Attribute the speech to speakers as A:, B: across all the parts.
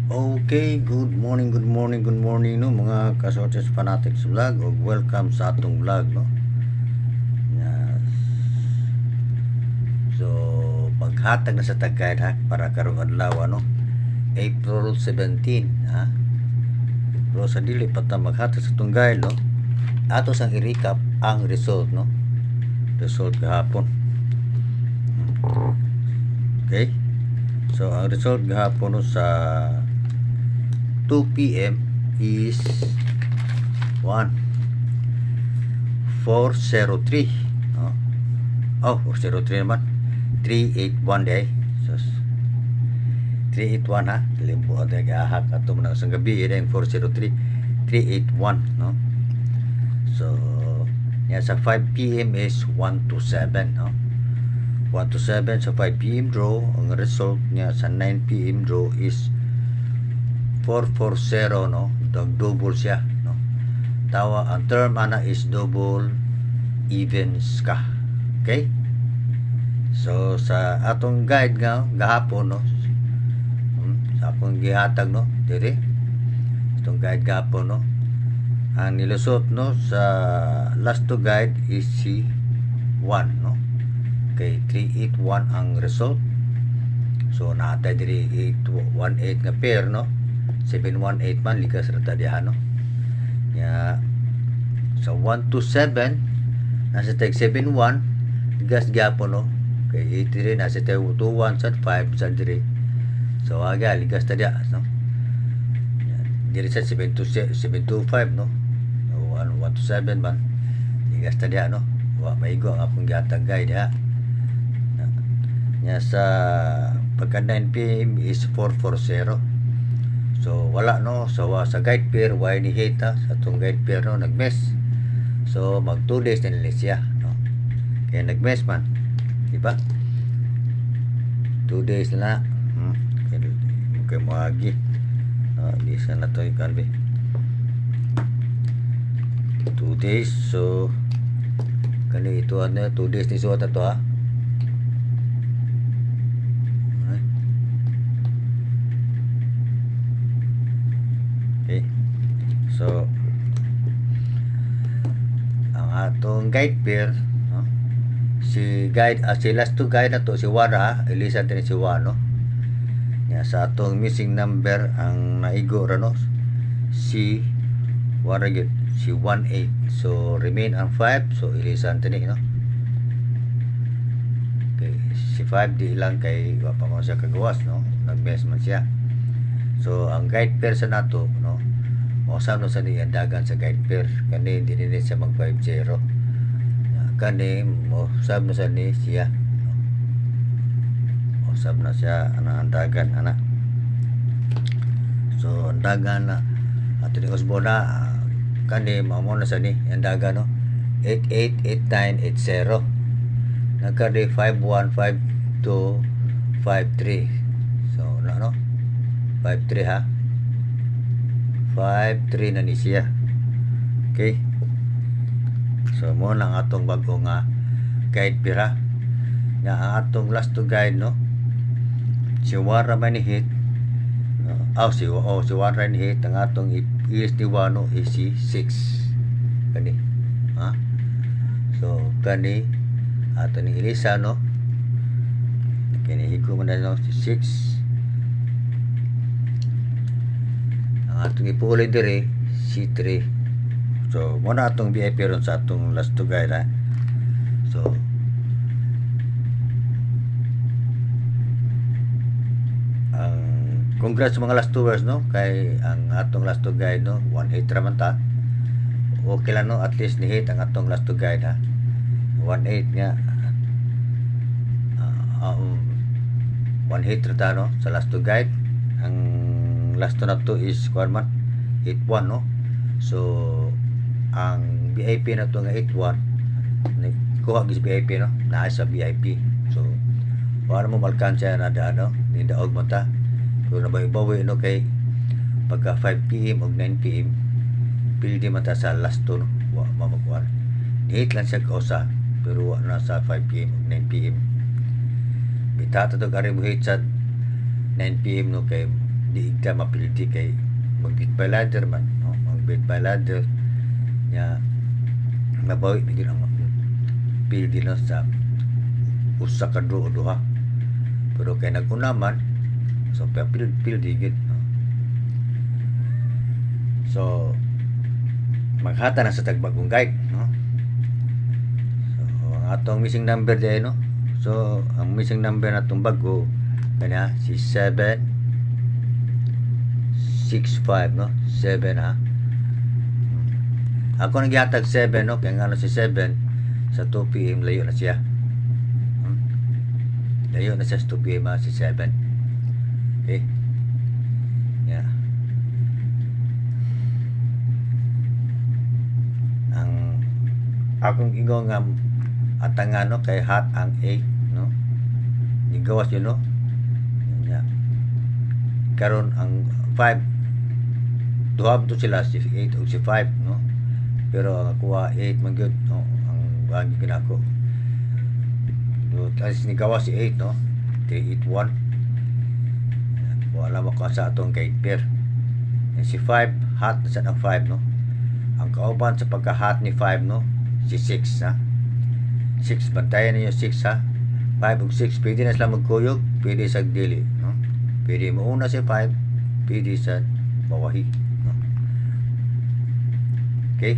A: Okay, good morning no mga ka-Sortes Fanatics vlog o welcome sa atong vlog no. Yes. So, paghatag na sa tag-guide ha para karong adlaw no. April 17 ha. Pero sa dili pa ta maghatag sa tong guide no. Ato sang i-recap ang result no. Result gahapon. Okay. So, ang result gahapon no sa 2 p.m. is 403. Oh, 403 naman. 381 day. So, 381 ha. Limbo at nag-ahak ato mo na sa gabi. Yan 403. 381 no. So, yan sa 5 p.m. is 127 no. 127 sa 5 p.m. draw. Ang result niya sa 9 p.m. draw is 440 no, double siya no. Tawa ang term ana is double evens ka. Okay? So sa atong guide nga gahapon no, sa akong gihatag no, dire atong guide gahapon no, ang nilusot no sa last to guide is si 1 no. Okay, 381 ang result. So naatay diri 818 nga pair no. 718 man likas rata diha no. Ya so 127 nasa tag 71 likas gyapon no. Kay 83 nasa tag 21 sa 5 sa diri. So aga likas ta diha no. Diri sa 725 no. 127 man likas ta diha no. Wa maigo ang akong gihatag guide ha. Ya sa pagka 9 PM is 440. So wala no, so sa guide pair why ni hita sa tong guide pair no nagmes. So mag 2 days na nila siya no. Kaya nagmes man, di ba? 2 days na. Kaya moagi. Di sana to ikan be. 2 days so kani ito ano 2 days ni suot to ha. Okay. So ang atong guide pair no? Si guide si last to guide na to si Wara, Elisa din si Wano. Ya sa atong missing number ang naigo ra no. Si Wara gid si 18. So remain ang 5 so Elisa din no. Okay, si 5 di ilang kay wa pa mo siya kagawas no. Nag-mess man siya. So ang guide pair sa nato no, mausap no sa niya dagan sa guide pair kani hindi siya mag 50 kani mausap no sa ni siya no? Mausap na siya ang dagan ana. So ang dagan na ato ni Osbona kani mamo na sa ni ang dagan no 888980 nagkadi 515253 so no 53 ha. 53 na ni siya. Okay. So mo lang atong bago nga guide pira. Nga ang atong last to guide no. Si Wara man ni hit. Si Wara ni hit ang atong is ni Wano is si 6. Kani. Ha? So kani ato ni Elisa no. Kani higo man na no si 6. Atong ipuli dire si 3. So mo na atong VIP ron sa atong last to guide ha. So ang congrats sa mga last tours no kay ang atong last to guide no 18 raman ta. Okay lang no at least ni hit ang atong last to guide ha. 18 nga 1 hit rata no sa last to guide. Ang last to na to is Kwarman 81 no. So ang VIP na to nga 81 kuha gis VIP no naa sa VIP. So wala mo malkansya na da no ni daog man ta pero nabawi no kay pagka 5 PM ug 9 PM pildi man ta sa last to no wa mamakuan hit lang siya kausa pero wa na sa 5 PM ug 9 PM bitata to kari mo hit sa 9 PM no kay di igta mapildi kay mag-beat by ladder man, no? Mag-beat by ladder nya mabawi bigyan ang pildi no sa usa ka draw o duha. Pero kay nag-una man, so pildi gid, no? So maghata na sa tagbagong guide, no? So ang atong missing number diay, no? So ang missing number natong bago kanya si 765, no? 7 ha. Ako naghatag 7, no? Kaya nga si 7 sa 2 PM layo na siya. Layo na siya sa 2 PM si 7. Okay. Yeah. Ang akong ingon nga atangano kay hot ang 8, no? Nigawas yun, no? Yeah. Karon ang 5 duha to sila si 8 o si 5, no? Pero ang kuha 8 man gyud, no? Ang ginako as nigawa si 8, no? 381. Wala mo ka sa atong kay pair. Si 5 hot na sa ng 5, no? Ang kauban sa pagka-hot ni 5, no? Si 6, ha? 6 bantayan niyo 6, ha? 5 ug 6 pwede na sila magkuyog, pwede sa dili, no? Pwede mo una si 5, pwede sa bawahi, no? Okay?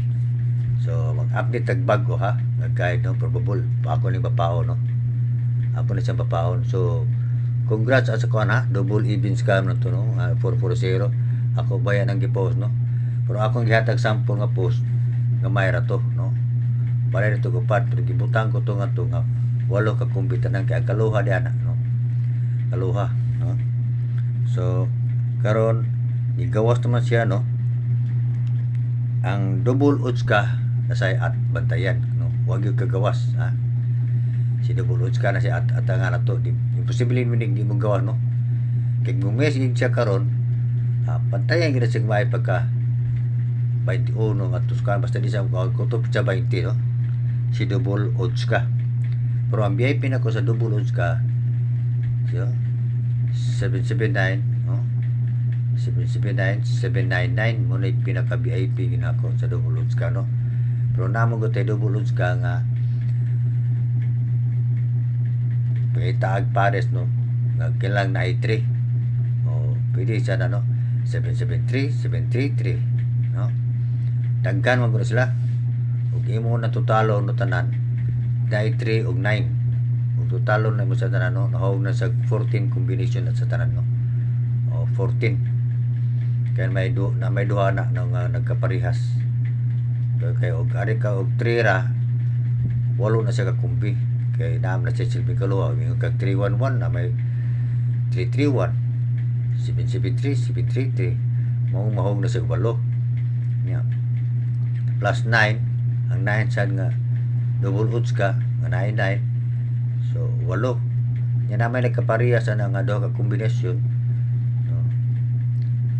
A: So mag-update tag bago, ha? Nag-guide, no? Probable pa ako ni bapaon, no? Ako na siyang bapaon. So congrats sa kuan, ha? Double even scam na to, no? 440. Ako bayan ang gipost, no? Pero akong gihatag sample nga post nga mayra to, no? Balay nito ko pat, pero gibutang ko to nga walo ka kumbitan ng kaya kaluha diyan, no? Kaluha, no? So karon gigawas naman siya, no? Ang double odds ka nasay at bantayan, no? Huwag yung kagawas, ha? Si double odds ka na siya at nga na to, imposible di mo gawas, no? Kaya gumesig siya karon, bantayan gina siya may pagka 21 at tuska, basta di siya kutob siya 20, no? Si double odds ka. Pero ang VIP na ko sa double odds ka, so 779, no? 779, 799 mo na pinaka VIP ginako sa double odds ka, no? Pero namo ko tay double odds ka nga pagitaag pares, no? Nga kailang na i3, o pwede siya na, no? 773, 733, no? Daggan mo sila ug imo na totalo no tanan dai 3 ug 9 ug totalo na mo sa tanan, no? Nahawag na sa 14 combination na sa tanan, no? O 14 kaya may duha na nga nagkaparihas. Kay og ari ka og 3 ra walo na siya ka kumbi kay naam na siya silbi kaluwa yung kag 311 na may 331 773 733 mahong na siya walo niya plus 9 ang 9 sad nga double odds ka nga 99, so 8 yan naman nagkaparehas na nga duha ka kombinasyon, no?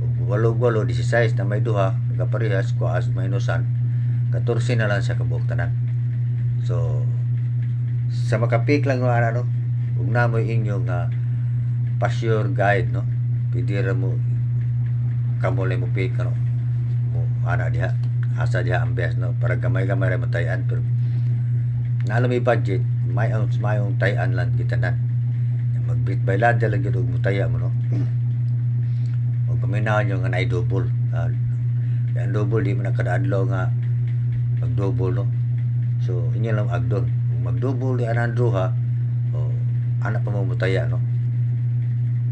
A: Ug 8 16 na may duha nagkaparehas ko as minusan 14 na lang sa kabuok tanan. So sa makapik lang nga, no? Ug namoy inyo nga pass your guide, no? Pidira mo kamulay mo pick, no? Mo ana diha asa diha ang best, no? Para gamay-gamay ra matayan, pero nalo may budget mayong tayan lang kita nan. Mag-beat by ladder lang gyud og mutaya mo, no? Og paminaw nyo nga na double. Kaya ang double di mo na kada adlaw nga mag-double, no? So inyo lang agdon. Kung mag-double di anandro, ha, o anak pa mo mutaya, no?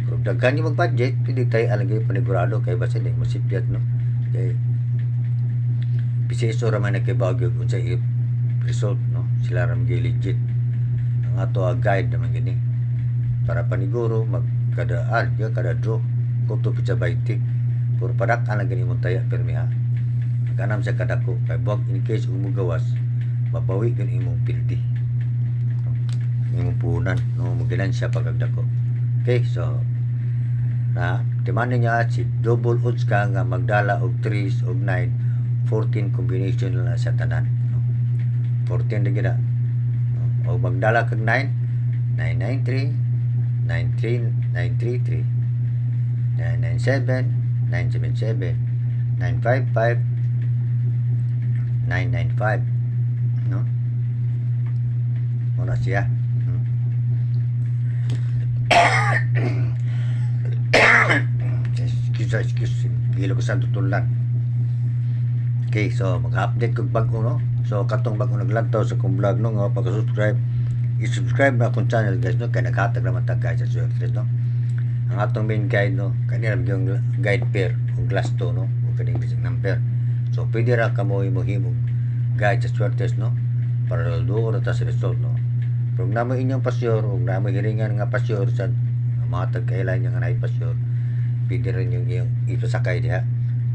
A: Pero daghan nyo mag-budget, pwede tayo alagay panigurado kay basta di masipyat, no? Kay piseso raman na kay Baguio kung sa result, no? Sila raman kay legit. Ang ato guide naman gini para paniguro magkada kada draw kuto pitsa 20 puro padak ang gani mong taya permi, ha? Kanam sa kadako kay buwag in case umugawas mabawi gan imong pildi, no? Imong punan, no? Maginan siya pagagdako. Okay, so na timanin niya si double odds ka nga magdala og 3 og 9 14 combination na sa tanan, no? 14 na gina, no? O magdala kag 9 993 93933 997, 977, 955, 995, no? Muna siya. Excuse, gilo ko sa tutulan. Okay, so mag-update kog bago, no? So katong bago naglantaw sa kong vlog, no, nga pag-subscribe, i-subscribe na akong channel, guys, no, kaya naghatag naman tag guys sa Swiftless, no. Ang atong main guide, no, kanina yung guide pair o glass to, no, o kaning basic number. So pwede ra kamo himong guide sa Swiftless, no, para doon na ta sa result, no. Pero namo inyong pasyor o namo hiringan nga pasyor sa mga tagkailan nga naay pasyor, pwede rin yung ipasakay diha.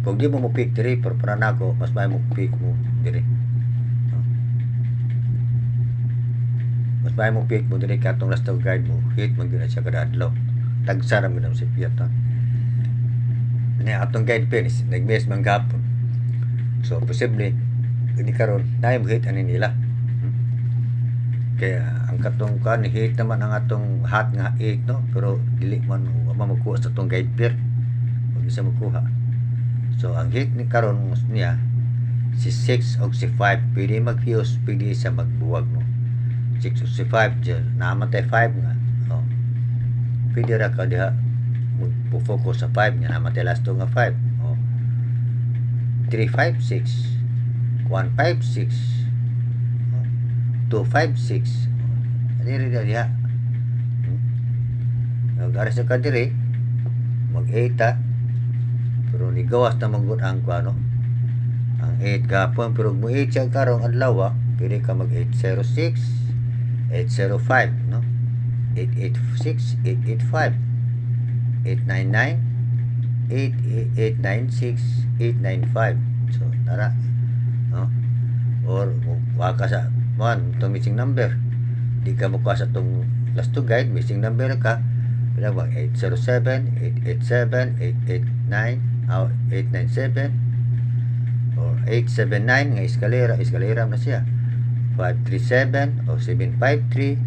A: Kung di mo pick diri, pero para nako mas may mo pick mo diri. Mas may mo pick mo diri katong last guide mo, hit man gyud siya kada adlaw. Tagsara mo na si Piat, ha. Ni atong guide pen nag-miss man gapon. So posible ini karon naay mo hit ani nila. Kaya ang katong kan hit naman ang atong hat nga 8, no, pero dili man makuha sa atong guide pair. Wag isa makuha. So ang hit ni karon niya si 6 o si 5 pwede mag-fuse, pwede sa magbuwag, no. 6 o si 5 dyan namatay 5 nga, no. Pwede ra ka diha mag-focus sa 5 nga namatay last nga 5, no. 3, 5, 6 1, 5, 6 2, 5, 6 diri diha. Nag-aras ka diri mag-8, pero ni gawas na manggod ang kuano ang 8 gapon, pero mo 8 siya karong adlaw, pwede ka mag 806 805, no, 886 885 899 896 895. So tara, no, or waka sa man to missing number, di ka mukha sa tong last to guide missing number ka, pila ba 807 887 889 897 or 879 nga eskalera na siya, 537 o 753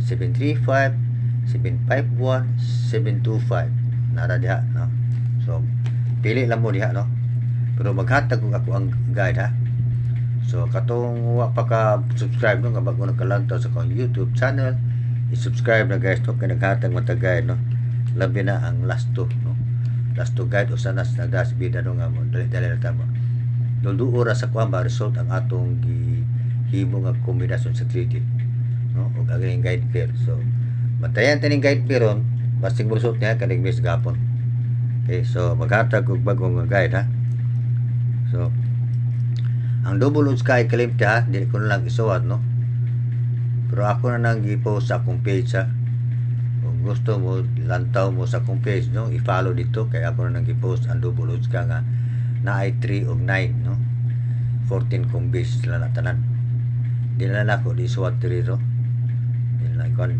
A: 735 751 725 nara diha, no. So pili lang mo diha, no, pero maghatag ko ako ang guide, ha. So katong wa pa ka subscribe, no, nga bago nagkalagtaw sa akong YouTube channel, i-subscribe na, guys, no, kay naghatag mata guide, no, labi na ang last to, no. Last to guide o sanas nagdas bida, no, nga mo dali na tama duldu oras sa kuan ba result ang atong gihimo nga kombinasyon sa 3D, no, og ang guide pair. So matayan taning guide pair ron basig result niya kaning miss gapon. Okay, so maghatag og bagong guide, ha. So ang double odds kay kalimti, ha, dili ko na lang isuwat, no, pero ako na nang gi-post sa akong page, ha. Kung gusto mo lantaw mo sa akong page, no, i-follow dito kay ako na nang gi-post ang double odds ka nga na ay 3 og 9, no, 14 kong base sila na tanan. Di na ako di suwat dito, di na kon,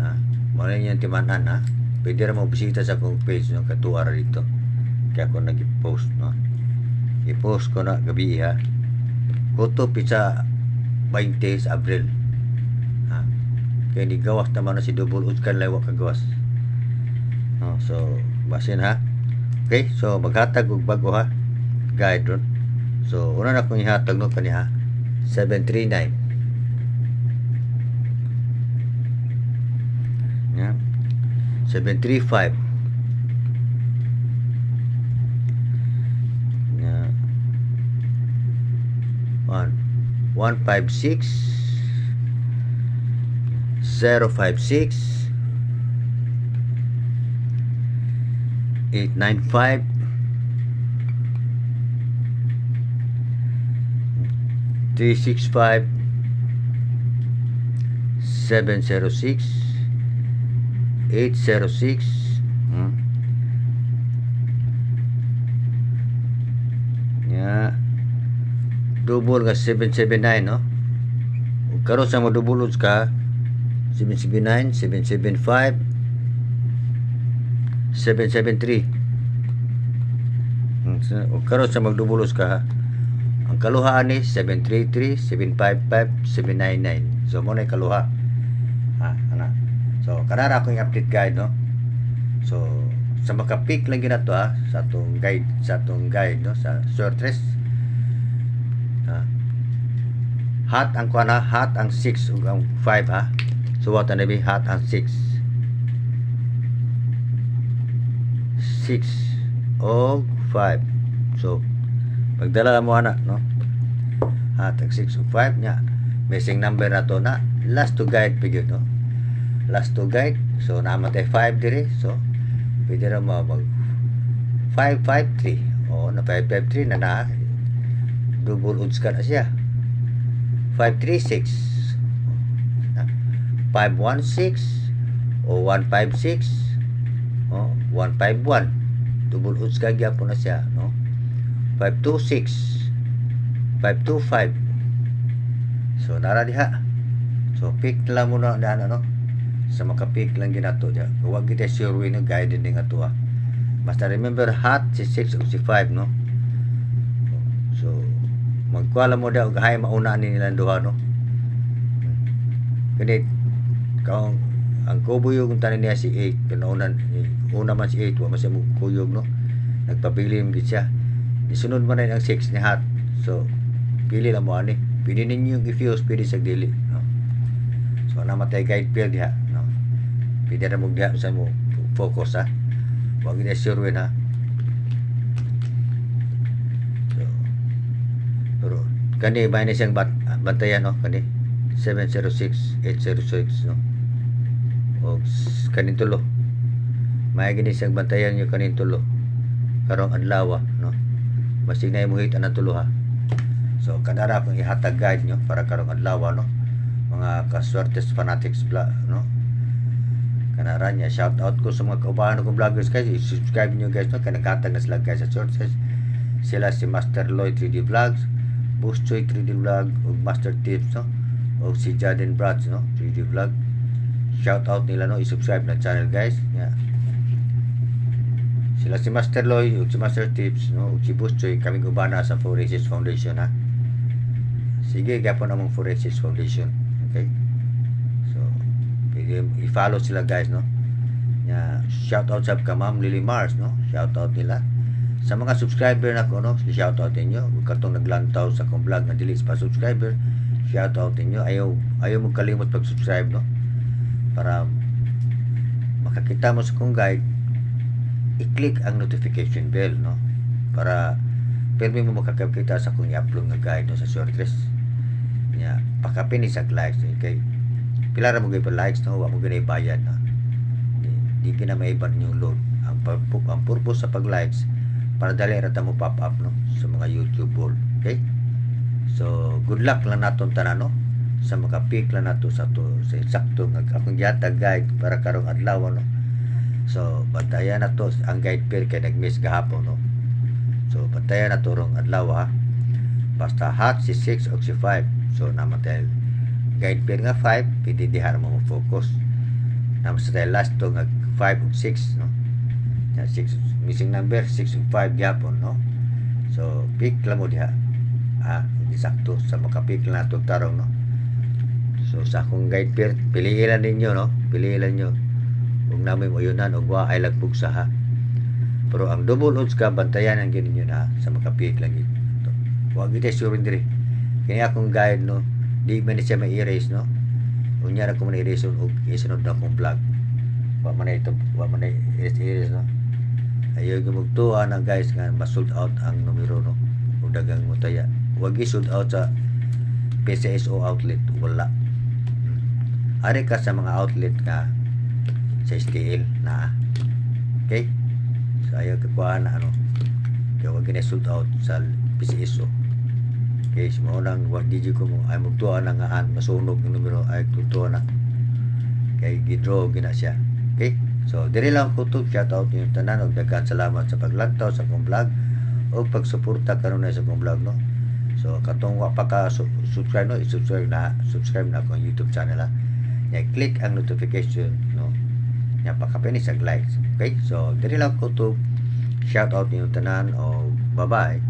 A: ha, mo na yung timanan, ha. Pwede ra mo bisita sa akong page, no, katuwa ra dito kaya ako nag-post, no. I-post ko na gabi, ha. Kuto pizza 20 sa Abril, ha. Kaya di gawas naman na si double odds kan lawa ka gawas, no. So basin, ha. Okay, so maghatag og bago, ha, guide ron. So una na kong ihatag, no, kaniya 739, yeah, 735, yeah, 156 056 895 365 706 806, yeah, double nga 779, no. Ug karon sa mo double odds ka 779 775 773. O karon sa magdubulos ka, ha. Ang kaluha ni 733 755 799. So mo na kaluha, ha, ana. So kanara akong update guide, no. So sa makapik lang gina to sa atong guide no sa short race. Hot ang kuana, hot ang 6 ug ang 5 ha. So what na be hot ang 6 o 5. So pagdala mo ana no, hot ang 6 o 5 nya missing number na to na last to guide pigid no, last to guide. So namatay 5 dire, so pwede na mag 553 o na 553 na double odds ka na siya. 536 516 o 156 o 151 double odds ka gyapon na siya no. 526 525. So nara diha. So pick lang muna na ano no, sa makapick lang ginato diya. Huwag kita sure win ng guide din nga to basta remember hot si 6 o si 5 no. So magkuala mo daw gahay mauna ni nilang duha no. Kani kaong ang kubuyog ang tanin niya si 8 pinaunan una man si 8 wa man siya kuyog no, nagpabilim gid siya. Isunod man na ang 6 ni hot. So pili lang mo ani, pili ninyo yung i-fuse pili sa dili no. So namatay guide pair diha no, pili ra mo diha sa mo focus wag gid sure win So pero kani ba ni siyang bantayan no, kani 706 806 no, o kanin tulo may gini siyang bantayan yung kanin tulo karong adlaw no, masig na imuhit ang tulo So kadara kong ihatag guide nyo para karong adlaw no, mga kaswertes fanatics no, kanara niya shout out ko sa mga kaubahan kong vloggers guys. I-subscribe nyo guys no, kanaghatag na sila guys sa shorts. Sila si Master Lloyd 3D Vlogs, Buschoy 3D Vlog ug Master Tips no, o si Jaden Brats no 3D Vlog. Shout out nila no, i-subscribe na channel guys yeah. Sila si Master Lloyd ug si Master Tips no ug si Buschoy kami ubana sa Forensics Foundation Sige gyapon among Forensics Foundation. Okay, so i-follow sila guys no nya. Shout out sa ka Ma'am Lily Mars no, shout out nila sa mga subscriber nako no, shout out ninyo ug katong naglantaw sa akong vlog na dili pa subscriber, shout out ninyo. Ayaw mo kalimot pag-subscribe no, para makakita mo sa akong guide. I-click ang notification bell no, para permi mo makakita sa akong i-upload nga guide no sa short race nya. Pakapin ni sa likes kay pila ra mo gyud pa likes no, wa mo gyud bayad no, di gina maiban yung load. Ang purpose sa pag-likes para dali ra ta mo pop up no sa mga YouTube wall. Okay, so good luck lang naton tanan no, sa makapick lang nato sa eksakto nga akong gihatag guide para karong adlaw no. So bantayan na to ang guide pair kay nag-miss gahapon no. So bantayan na to rong adlaw basta hot si 6 o si 5. So namatay guide pair nga 5 pwede dihar mo focus. Namatay last to nga 5 o 6 no. 6 missing number 6 ug 5 gyapon no. So pick lang mo diha sakto sa makapick lang nato tarong no. So sa akong guide pair piliin lang ninyo no, piliin lang nyo ug namoy mo yunan ug wa ay lagbog sa pero ang double odds ka bantayan ang gininyo na sa makapick lang ito. Wa gid sure diri kini akong guide no, di man siya ma-erase no. Unya ra ko man erase ug isunod na akong vlog. Wa man erase no. Ayaw gumugtuan ang guys nga ma-sold out ang numero no, ug dagang mutaya. Wag i-sold out sa PCSO outlet, wala. Ari ka sa mga outlet nga sa STL na. Okay? So ayaw kakuhaan na ano. Kaya wag gina-sold out sa PCSO. Okay, so lang wag di ko mo ay mugtuan nga masunog ang numero ay tutuan na. Kay gidraw gina siya. Okay? So diri lang ko to, shout out niyo tanan ug daghang salamat sa paglantaw sa akong vlog o pagsuporta karon sa akong vlog no. So katong wa pa ka subscribe no, i-subscribe na akong YouTube channel nya click ang notification no nya pakapini sa likes. Okay, so diri lang ko to, shout out niyo tanan o bye bye.